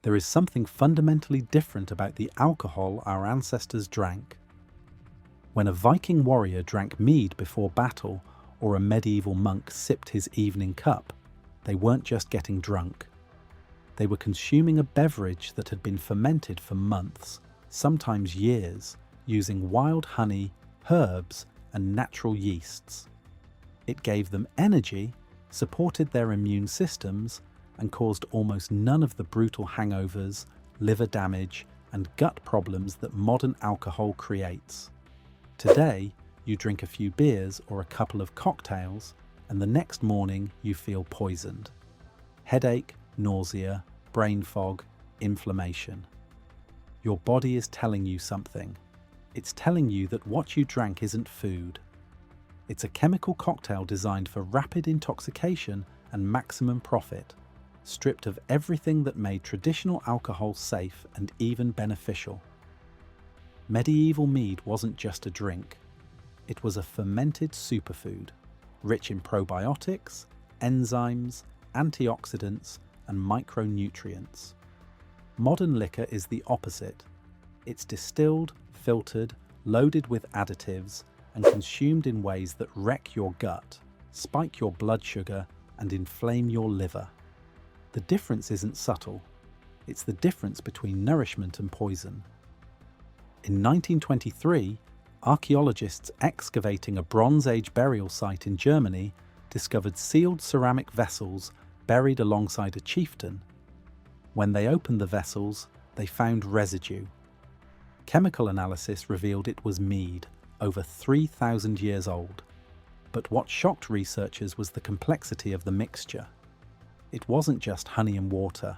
There is something fundamentally different about the alcohol our ancestors drank. When a Viking warrior drank mead before battle, or a medieval monk sipped his evening cup, they weren't just getting drunk. They were consuming a beverage that had been fermented for months, sometimes years, using wild honey, herbs, and natural yeasts. It gave them energy, supported their immune systems, and caused almost none of the brutal hangovers, liver damage, and gut problems that modern alcohol creates. Today, you drink a few beers or a couple of cocktails, and the next morning you feel poisoned. Headache, nausea, brain fog, inflammation. Your body is telling you something. It's telling you that what you drank isn't food. It's a chemical cocktail designed for rapid intoxication and maximum profit, stripped of everything that made traditional alcohol safe and even beneficial. Medieval mead wasn't just a drink. It was a fermented superfood, rich in probiotics, enzymes, antioxidants, and micronutrients. Modern liquor is the opposite. It's distilled, filtered, loaded with additives, and consumed in ways that wreck your gut, spike your blood sugar, and inflame your liver. The difference isn't subtle. It's the difference between nourishment and poison. In 1923, archaeologists excavating a Bronze Age burial site in Germany discovered sealed ceramic vessels buried alongside a chieftain. When they opened the vessels, they found residue. Chemical analysis revealed it was mead, over 3,000 years old. But what shocked researchers was the complexity of the mixture. It wasn't just honey and water.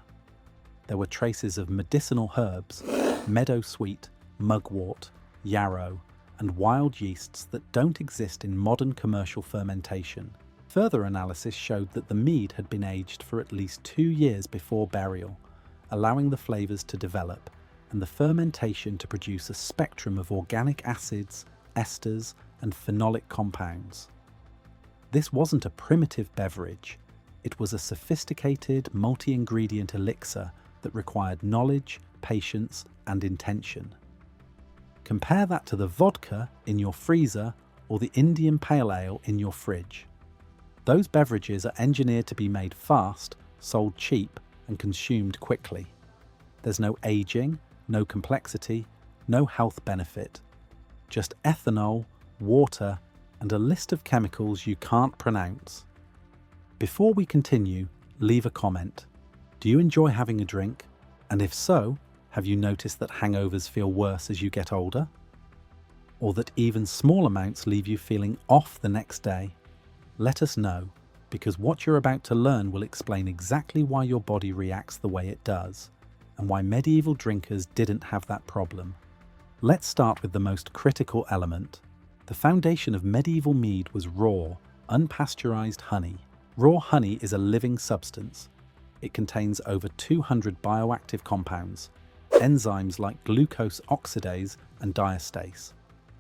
There were traces of medicinal herbs, meadowsweet, mugwort, yarrow, and wild yeasts that don't exist in modern commercial fermentation. Further analysis showed that the mead had been aged for at least 2 years before burial, allowing the flavors to develop and the fermentation to produce a spectrum of organic acids, esters, and phenolic compounds. This wasn't a primitive beverage. It was a sophisticated, multi-ingredient elixir that required knowledge, patience, and intention. Compare that to the vodka in your freezer or the Indian Pale Ale in your fridge. Those beverages are engineered to be made fast, sold cheap, and consumed quickly. There's no aging, no complexity, no health benefit. Just ethanol, water, and a list of chemicals you can't pronounce. Before we continue, leave a comment. Do you enjoy having a drink? And if so, have you noticed that hangovers feel worse as you get older? Or that even small amounts leave you feeling off the next day? Let us know, because what you're about to learn will explain exactly why your body reacts the way it does, and why medieval drinkers didn't have that problem. Let's start with the most critical element. The foundation of medieval mead was raw, unpasteurized honey. Raw honey is a living substance. It contains over 200 bioactive compounds, enzymes like glucose oxidase and diastase,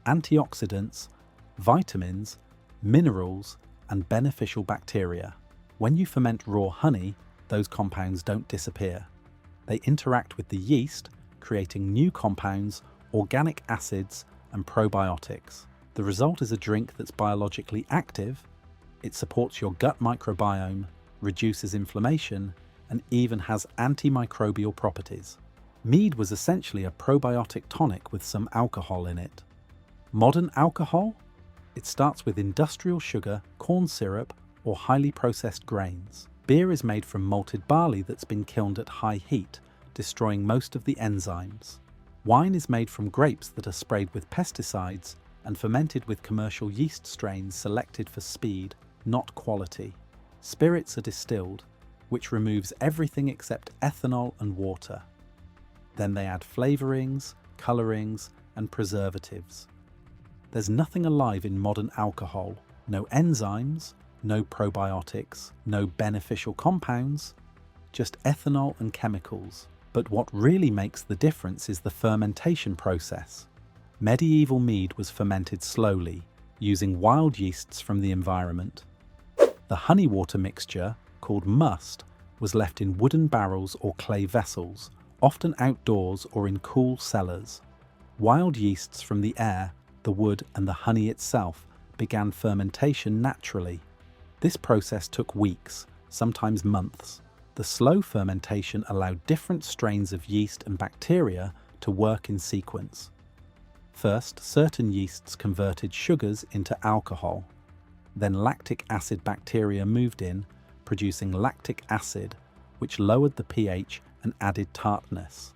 antioxidants, vitamins, minerals, and beneficial bacteria. When you ferment raw honey, those compounds don't disappear. They interact with the yeast, creating new compounds, organic acids, and probiotics. The result is a drink that's biologically active. It supports your gut microbiome, reduces inflammation, and even has antimicrobial properties. Mead was essentially a probiotic tonic with some alcohol in it. Modern alcohol? It starts with industrial sugar, corn syrup, or highly processed grains. Beer is made from malted barley that's been kilned at high heat, destroying most of the enzymes. Wine is made from grapes that are sprayed with pesticides and fermented with commercial yeast strains selected for speed, not quality. Spirits are distilled, which removes everything except ethanol and water. Then they add flavorings, colorings, and preservatives. There's nothing alive in modern alcohol. No enzymes, no probiotics, no beneficial compounds, just ethanol and chemicals. But what really makes the difference is the fermentation process. Medieval mead was fermented slowly, using wild yeasts from the environment. The honey water mixture, called must, was left in wooden barrels or clay vessels, often outdoors or in cool cellars. Wild yeasts from the air, the wood, and the honey itself began fermentation naturally. This process took weeks, sometimes months. The slow fermentation allowed different strains of yeast and bacteria to work in sequence. First, certain yeasts converted sugars into alcohol. Then lactic acid bacteria moved in, producing lactic acid, which lowered the pH and added tartness.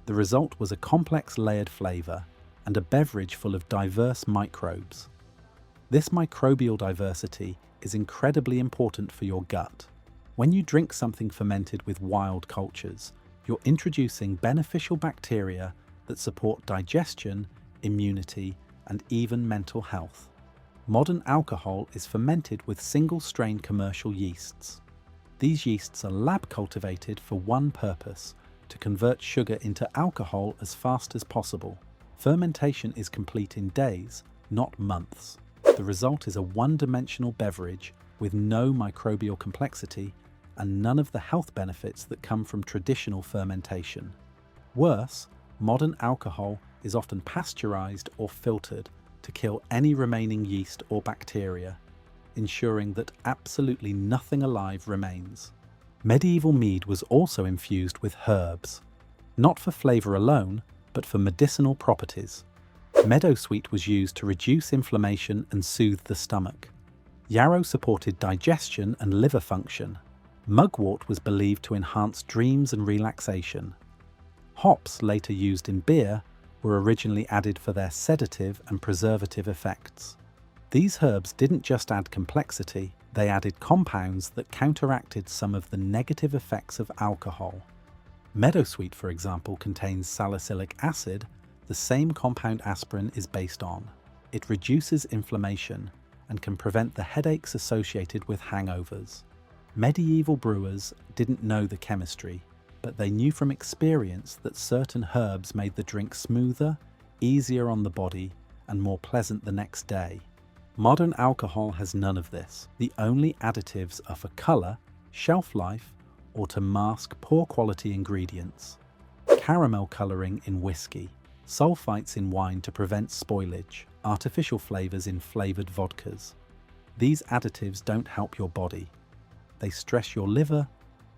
The result was a complex layered flavor and a beverage full of diverse microbes. This microbial diversity is incredibly important for your gut. When you drink something fermented with wild cultures, you're introducing beneficial bacteria that support digestion, immunity, and even mental health. Modern alcohol is fermented with single-strain commercial yeasts. These yeasts are lab-cultivated for one purpose: to convert sugar into alcohol as fast as possible. Fermentation is complete in days, not months. The result is a one-dimensional beverage with no microbial complexity and none of the health benefits that come from traditional fermentation. Worse, modern alcohol is often pasteurized or filtered to kill any remaining yeast or bacteria, ensuring that absolutely nothing alive remains. Medieval mead was also infused with herbs, not for flavor alone, but for medicinal properties. Meadowsweet was used to reduce inflammation and soothe the stomach. Yarrow supported digestion and liver function. Mugwort was believed to enhance dreams and relaxation. Hops, later used in beer, were originally added for their sedative and preservative effects. These herbs didn't just add complexity, they added compounds that counteracted some of the negative effects of alcohol. Meadowsweet, for example, contains salicylic acid, the same compound aspirin is based on. It reduces inflammation and can prevent the headaches associated with hangovers. Medieval brewers didn't know the chemistry, but they knew from experience that certain herbs made the drink smoother, easier on the body, and more pleasant the next day. Modern alcohol has none of this. The only additives are for colour, shelf life, or to mask poor quality ingredients. Caramel colouring in whiskey, sulfites in wine to prevent spoilage, artificial flavours in flavoured vodkas. These additives don't help your body. They stress your liver,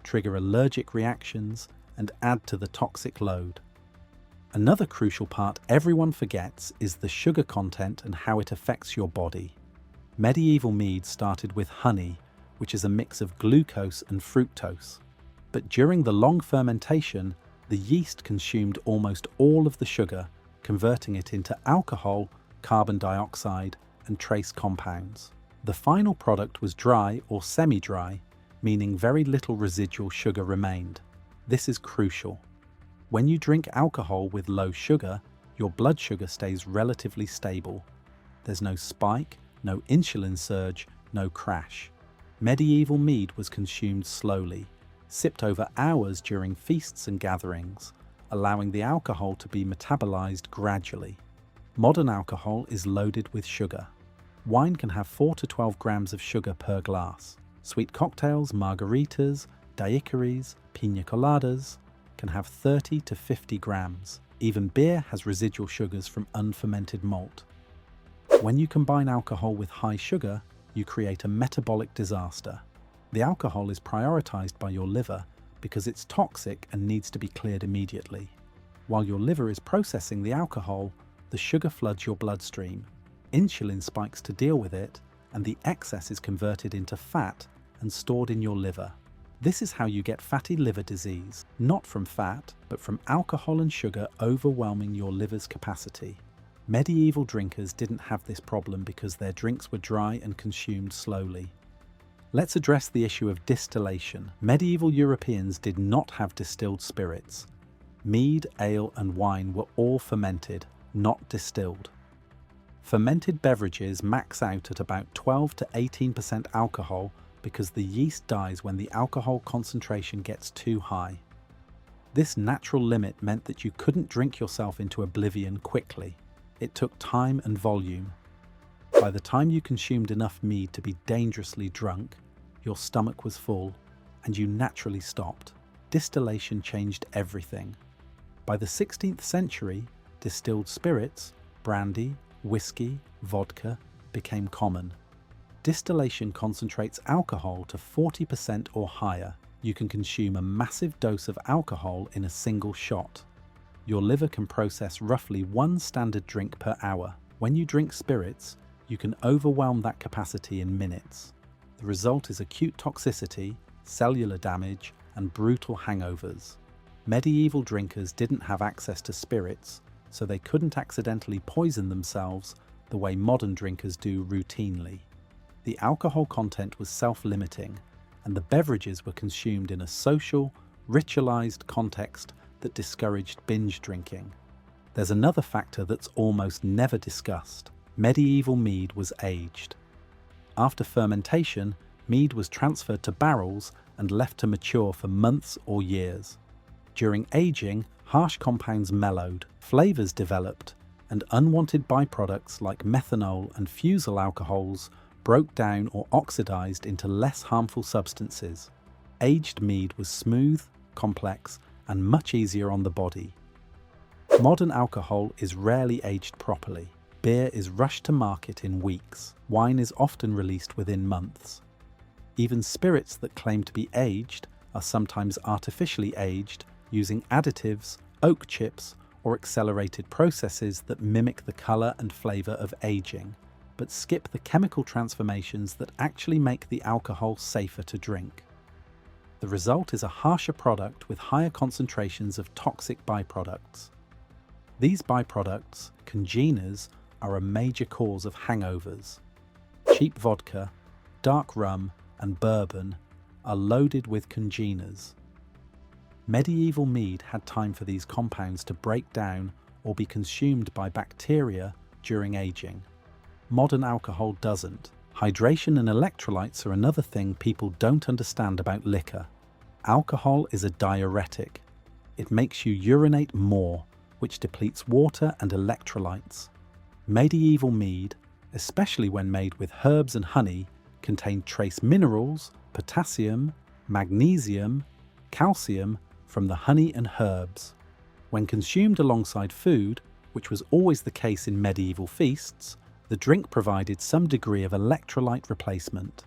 trigger allergic reactions, and add to the toxic load. Another crucial part everyone forgets is the sugar content and how it affects your body. Medieval mead started with honey, which is a mix of glucose and fructose. But during the long fermentation, the yeast consumed almost all of the sugar, converting it into alcohol, carbon dioxide, and trace compounds. The final product was dry or semi-dry, meaning very little residual sugar remained. This is crucial. When you drink alcohol with low sugar, your blood sugar stays relatively stable. There's no spike, no insulin surge, no crash. Medieval mead was consumed slowly, sipped over hours during feasts and gatherings, allowing the alcohol to be metabolized gradually. Modern alcohol is loaded with sugar. Wine can have 4 to 12 grams of sugar per glass. Sweet cocktails, margaritas, daiquiris, piña coladas can have 30 to 50 grams. Even beer has residual sugars from unfermented malt. When you combine alcohol with high sugar, you create a metabolic disaster. The alcohol is prioritized by your liver because it's toxic and needs to be cleared immediately. While your liver is processing the alcohol, the sugar floods your bloodstream. Insulin spikes to deal with it, and the excess is converted into fat and stored in your liver. This is how you get fatty liver disease, not from fat, but from alcohol and sugar overwhelming your liver's capacity. Medieval drinkers didn't have this problem because their drinks were dry and consumed slowly. Let's address the issue of distillation. Medieval Europeans did not have distilled spirits. Mead, ale, and wine were all fermented, not distilled. Fermented beverages max out at about 12 to 18% alcohol because the yeast dies when the alcohol concentration gets too high. This natural limit meant that you couldn't drink yourself into oblivion quickly. It took time and volume. By the time you consumed enough mead to be dangerously drunk, your stomach was full, and you naturally stopped. distillation changed everything. By the 16th century, distilled spirits, brandy, whiskey, vodka, became common. Distillation concentrates alcohol to 40% or higher. You can consume a massive dose of alcohol in a single shot. Your liver can process roughly 1 standard drink per hour. When you drink spirits, you can overwhelm that capacity in minutes. The result is acute toxicity, cellular damage, and brutal hangovers. Medieval drinkers didn't have access to spirits, so they couldn't accidentally poison themselves the way modern drinkers do routinely. The alcohol content was self-limiting, and the beverages were consumed in a social, ritualized context that discouraged binge drinking. There's another factor that's almost never discussed. Medieval mead was aged. After fermentation, mead was transferred to barrels and left to mature for months or years. During aging, harsh compounds mellowed, flavors developed, and unwanted byproducts like methanol and fusel alcohols broke down or oxidized into less harmful substances. Aged mead was smooth, complex, and much easier on the body. Modern alcohol is rarely aged properly. Beer is rushed to market in weeks. Wine is often released within months. Even spirits that claim to be aged are sometimes artificially aged using additives, oak chips, or accelerated processes that mimic the color and flavor of aging, but skip the chemical transformations that actually make the alcohol safer to drink. The result is a harsher product with higher concentrations of toxic byproducts. These byproducts, congeners, are a major cause of hangovers. Cheap vodka, dark rum, and bourbon are loaded with congeners. Medieval mead had time for these compounds to break down or be consumed by bacteria during aging. Modern alcohol doesn't. Hydration and electrolytes are another thing people don't understand about liquor. Alcohol is a diuretic. It makes you urinate more, which depletes water and electrolytes. Medieval mead, especially when made with herbs and honey, contained trace minerals, potassium, magnesium, calcium from the honey and herbs. When consumed alongside food, which was always the case in medieval feasts, the drink provided some degree of electrolyte replacement.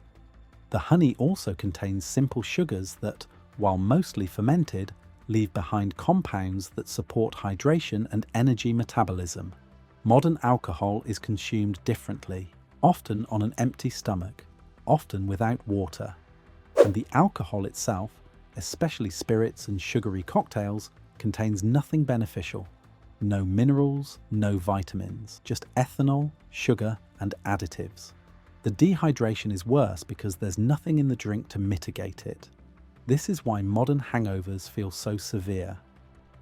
The honey also contains simple sugars that, while mostly fermented, leave behind compounds that support hydration and energy metabolism. Modern alcohol is consumed differently, often on an empty stomach, often without water. And the alcohol itself, especially spirits and sugary cocktails, contains nothing beneficial. No minerals, no vitamins, just ethanol, sugar, and additives. The dehydration is worse because there's nothing in the drink to mitigate it. This is why modern hangovers feel so severe.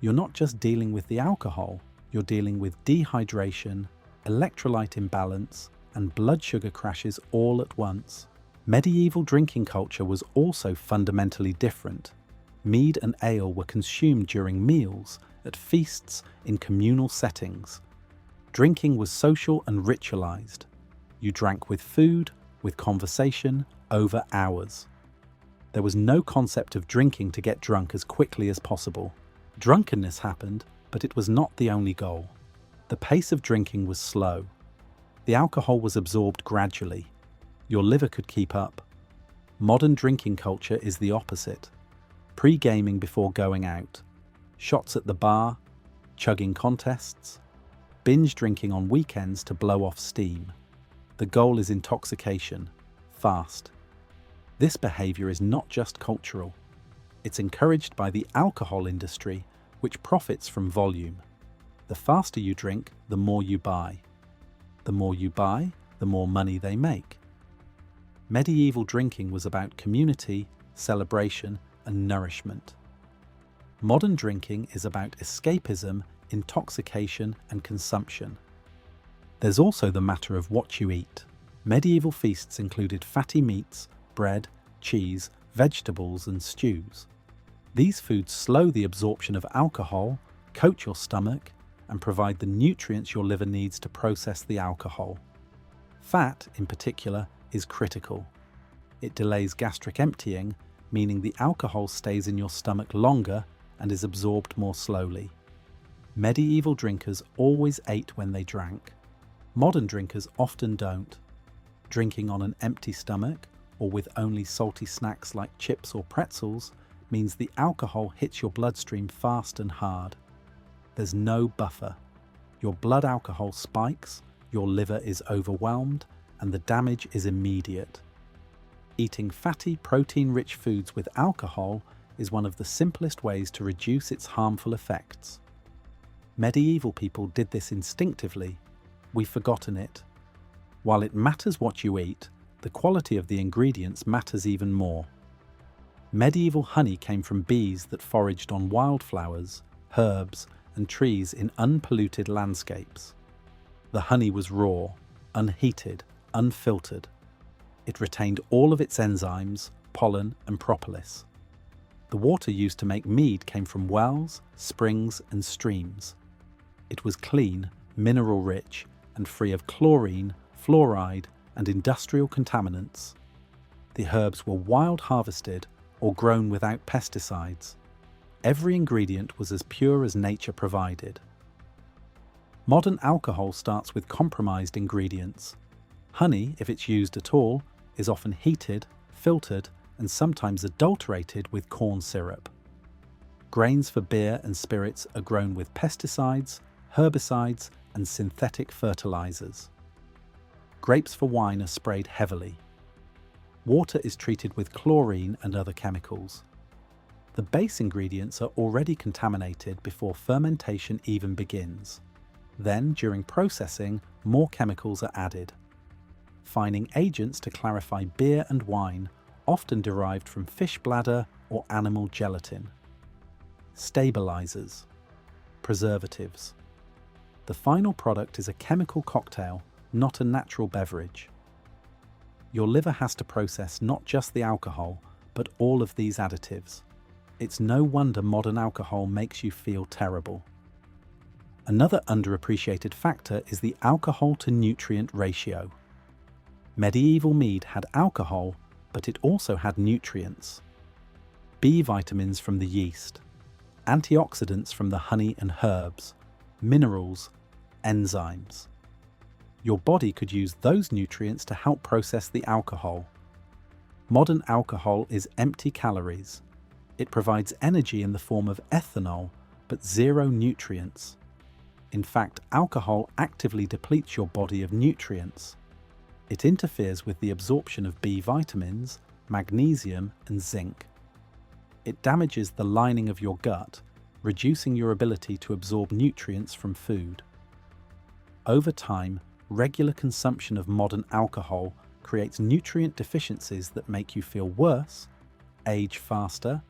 You're not just dealing with the alcohol, you're dealing with dehydration, electrolyte imbalance, and blood sugar crashes all at once. Medieval drinking culture was also fundamentally different. Mead and ale were consumed during meals, at feasts, in communal settings. Drinking was social and ritualized. You drank with food, with conversation, over hours. There was no concept of drinking to get drunk as quickly as possible. Drunkenness happened, but it was not the only goal. The pace of drinking was slow. The alcohol was absorbed gradually. Your liver could keep up. Modern drinking culture is the opposite. Pre-gaming before going out. Shots at the bar, chugging contests, binge drinking on weekends to blow off steam. The goal is intoxication, fast. This behavior is not just cultural. It's encouraged by the alcohol industry, which profits from volume. The faster you drink, the more you buy. The more you buy, the more money they make. Medieval drinking was about community, celebration, and nourishment. Modern drinking is about escapism, intoxication, and consumption. There's also the matter of what you eat. Medieval feasts included fatty meats, bread, cheese, vegetables, and stews. These foods slow the absorption of alcohol, coat your stomach, and provide the nutrients your liver needs to process the alcohol. Fat, in particular, is critical. It delays gastric emptying, meaning the alcohol stays in your stomach longer and is absorbed more slowly. Medieval drinkers always ate when they drank. Modern drinkers often don't. Drinking on an empty stomach, or with only salty snacks like chips or pretzels, means the alcohol hits your bloodstream fast and hard. There's no buffer. Your blood alcohol spikes, your liver is overwhelmed, and the damage is immediate. Eating fatty, protein-rich foods with alcohol is one of the simplest ways to reduce its harmful effects. Medieval people did this instinctively. We've forgotten it. While it matters what you eat, the quality of the ingredients matters even more. Medieval honey came from bees that foraged on wildflowers, herbs, and trees in unpolluted landscapes. The honey was raw, unheated, unfiltered. It retained all of its enzymes, pollen, and propolis. The water used to make mead came from wells, springs, and streams. It was clean, mineral-rich, and free of chlorine, fluoride, and industrial contaminants. The herbs were wild harvested or grown without pesticides. Every ingredient was as pure as nature provided. Modern alcohol starts with compromised ingredients. Honey, if it's used at all, is often heated, filtered, and sometimes adulterated with corn syrup. Grains for beer and spirits are grown with pesticides, herbicides, and synthetic fertilizers. Grapes for wine are sprayed heavily. Water is treated with chlorine and other chemicals. The base ingredients are already contaminated before fermentation even begins. Then, during processing, more chemicals are added. Fining agents to clarify beer and wine, often derived from fish bladder or animal gelatin. Stabilizers. Preservatives. The final product is a chemical cocktail, not a natural beverage. Your liver has to process not just the alcohol, but all of these additives. It's no wonder modern alcohol makes you feel terrible. Another underappreciated factor is the alcohol-to-nutrient ratio. Medieval mead had alcohol, but it also had nutrients. B vitamins from the yeast, antioxidants from the honey and herbs, minerals, enzymes. Your body could use those nutrients to help process the alcohol. Modern alcohol is empty calories. It provides energy in the form of ethanol, but zero nutrients. In fact, alcohol actively depletes your body of nutrients. It interferes with the absorption of B vitamins, magnesium, and zinc. It damages the lining of your gut, reducing your ability to absorb nutrients from food. Over time, regular consumption of modern alcohol creates nutrient deficiencies that make you feel worse, age faster,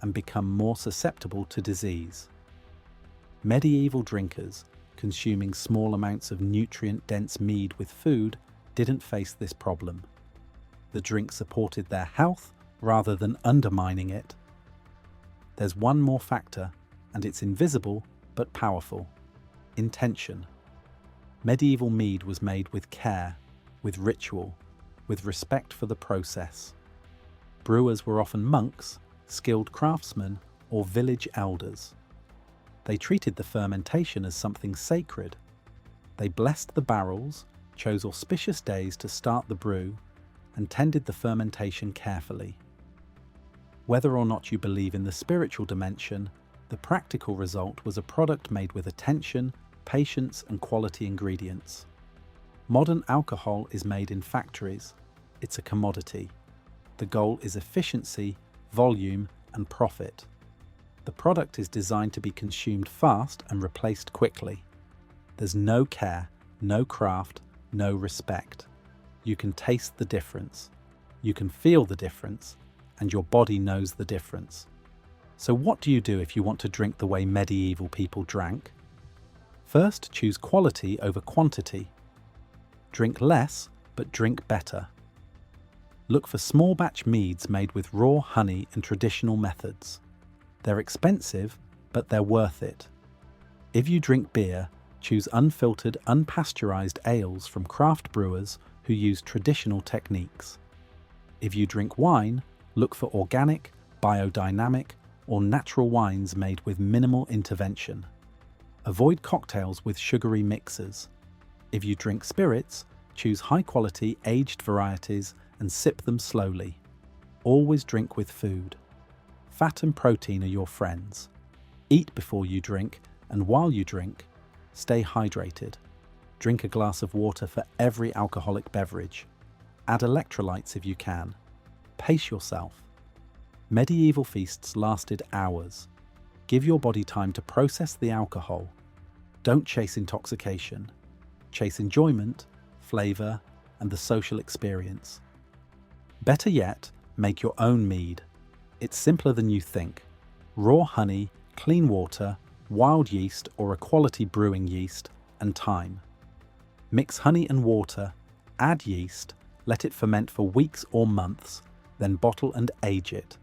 and become more susceptible to disease. Medieval drinkers, consuming small amounts of nutrient-dense mead with food, didn't face this problem. The drink supported their health rather than undermining it. There's one more factor, and it's invisible but powerful: intention. Medieval mead was made with care, with ritual, with respect for the process. Brewers were often monks, skilled craftsmen, or village elders. They treated the fermentation as something sacred. They blessed the barrels, chose auspicious days to start the brew, and tended the fermentation carefully. Whether or not you believe in the spiritual dimension, the practical result was a product made with attention, patience, and quality ingredients. Modern alcohol is made in factories. It's a commodity. The goal is efficiency, volume, and profit. The product is designed to be consumed fast and replaced quickly. There's no care, no craft, no respect. You can taste the difference. You can feel the difference, and your body knows the difference. So what do you do if you want to drink the way medieval people drank? First, choose quality over quantity. Drink less, but drink better. Look for small batch meads made with raw honey and traditional methods. They're expensive, but they're worth it. If you drink beer, choose unfiltered, unpasteurized ales from craft brewers who use traditional techniques. If you drink wine, Look for organic, biodynamic, or natural wines made with minimal intervention. Avoid cocktails with sugary mixers. If you drink spirits, choose high-quality aged varieties and sip them slowly. Always drink with food. Fat and protein are your friends. Eat before you drink, and while you drink, stay hydrated. Drink a glass of water for every alcoholic beverage. Add electrolytes if you can. Pace yourself. Medieval feasts lasted hours. Give your body time to process the alcohol. Don't chase intoxication. Chase enjoyment, flavor, and the social experience. Better yet, make your own mead. It's simpler than you think. Raw honey, clean water, wild yeast or a quality brewing yeast, and time. Mix honey and water, add yeast, let it ferment for weeks or months, then bottle and age it.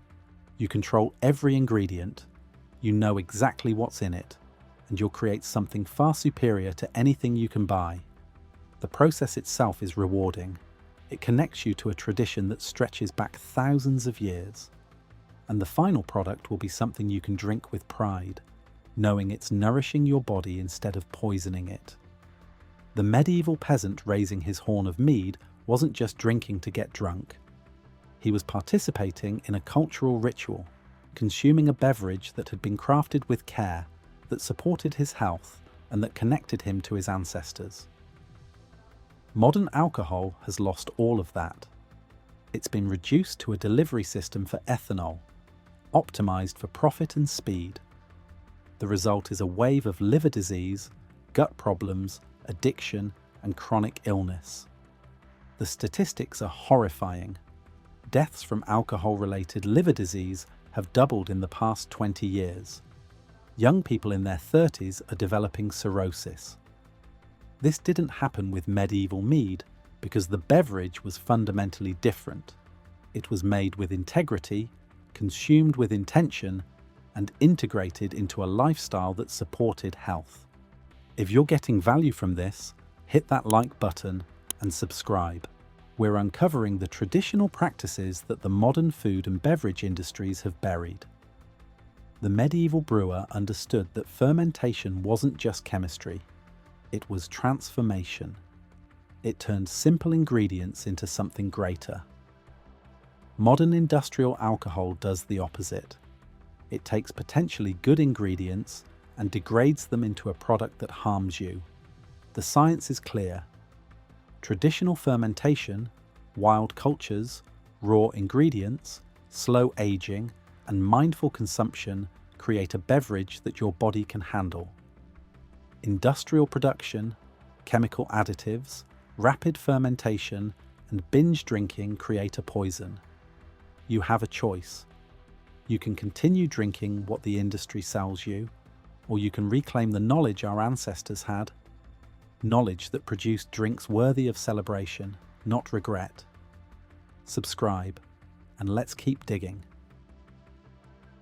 You control every ingredient, you know exactly what's in it, and you'll create something far superior to anything you can buy. The process itself is rewarding. It connects you to a tradition that stretches back thousands of years. And the final product will be something you can drink with pride, knowing it's nourishing your body instead of poisoning it. The medieval peasant raising his horn of mead wasn't just drinking to get drunk. He was participating in a cultural ritual, consuming a beverage that had been crafted with care, that supported his health, and that connected him to his ancestors. Modern alcohol has lost all of that. It's been reduced to a delivery system for ethanol, optimized for profit and speed. The result is a wave of liver disease, gut problems, addiction, and chronic illness. The statistics are horrifying. Deaths from alcohol-related liver disease have doubled in the past 20 years. Young people in their 30s are developing cirrhosis. This didn't happen with medieval mead because the beverage was fundamentally different. It was made with integrity, consumed with intention, and integrated into a lifestyle that supported health. If you're getting value from this, hit that like button and subscribe. We're uncovering the traditional practices that the modern food and beverage industries have buried. The medieval brewer understood that fermentation wasn't just chemistry, it was transformation. It turned simple ingredients into something greater. Modern industrial alcohol does the opposite. It takes potentially good ingredients and degrades them into a product that harms you. The science is clear. Traditional fermentation, wild cultures, raw ingredients, slow aging, and mindful consumption create a beverage that your body can handle. Industrial production, chemical additives, rapid fermentation, and binge drinking create a poison. You have a choice. You can continue drinking what the industry sells you, or you can reclaim the knowledge our ancestors had. Knowledge that produced drinks worthy of celebration, not regret. Subscribe, and let's keep digging.